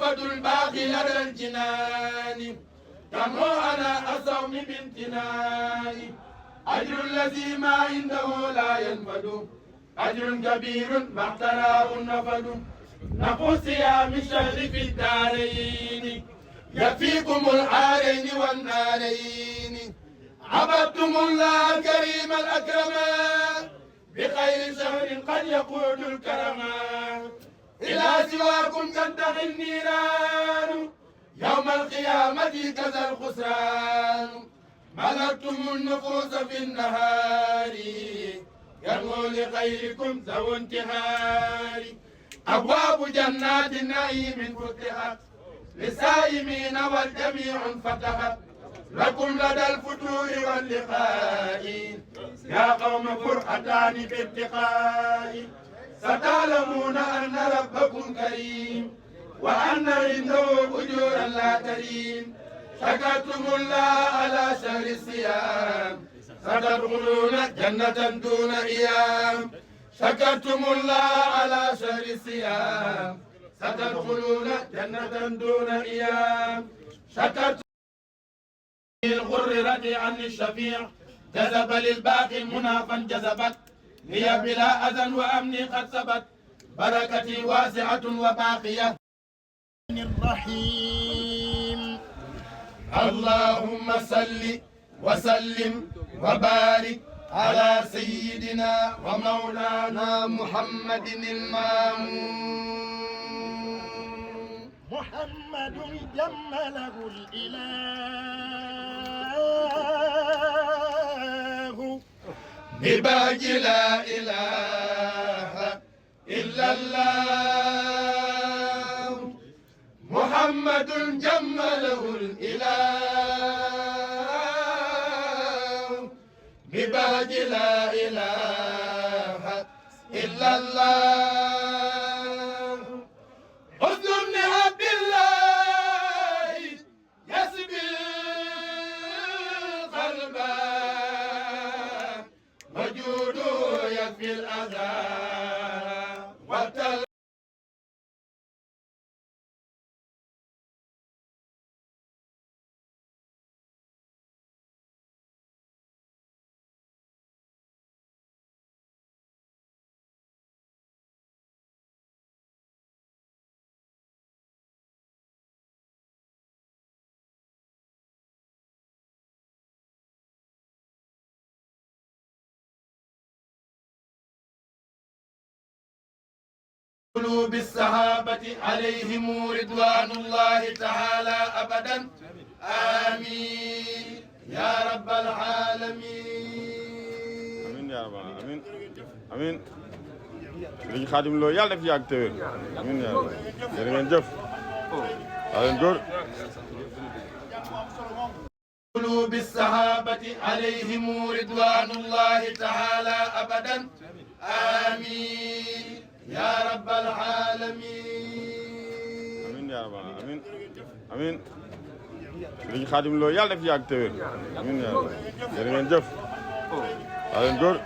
فد الباقي لدى الجنان كم أنا أصوم بامتنان أجر الذي ما عنده لا ينفد أجر كبير ما اعتراه النفد نقص يا من شر في الدارين يفيكم العارين والنارين عبدتم الله الكريم الأكرم بخير شهر قد يقود الكرم إلى سواكم تنتهي النيران يوم القيامة كذا الخسران ملكتم النفوس في النهار يرمو لغيركم ذو انتهار أبواب جنات النعيم فتحت للسائمين والجميع انفتحت لكم لدى الفتور واللقاء يا قوم فرحتان بارتقاء ستعلمون أن ربكم كريم وأن عنده أجورا لا تريم شكرتم الله على شهر الصيام ستدخلون جنة دون إيام شكرتم الله على شهر الصيام ستدخلون جنة دون إيام شكرتم الغر رديعا للشفيع جذب للباقي المنى فانجذبت هي بلا أذى وأمن قد ثبت بركتي واسعة وباقية الرحيم اللهم صل وسلم وبارك على سيدنا ومولانا محمد المامون محمد جمله الإله بباج لا إله إلا الله محمد جمله الإله بباج لا إله إلا الله حسن بن عبد الله يسبي القلب وجوده يكفي الأذى والتل قلوب الصحابة عليهم رضوان الله تعالى أبدا آمين يا رب العالمين آمين يا رب آمين آمين Sëriñ Xaadim Lo yàlla def yàgg te wér amiin yaa rabbi jërë ngeen jëf waa leen góor قلوب الصحابة عليهم رضوان الله تعالى أبدا آمين يا رب العالمين amiin yaa rabbi amiin amiin Sëriñ Xaadim Lo yàlla def yàgg te wér amiin yaa rabbi jërë ngeen jëf waa leen góor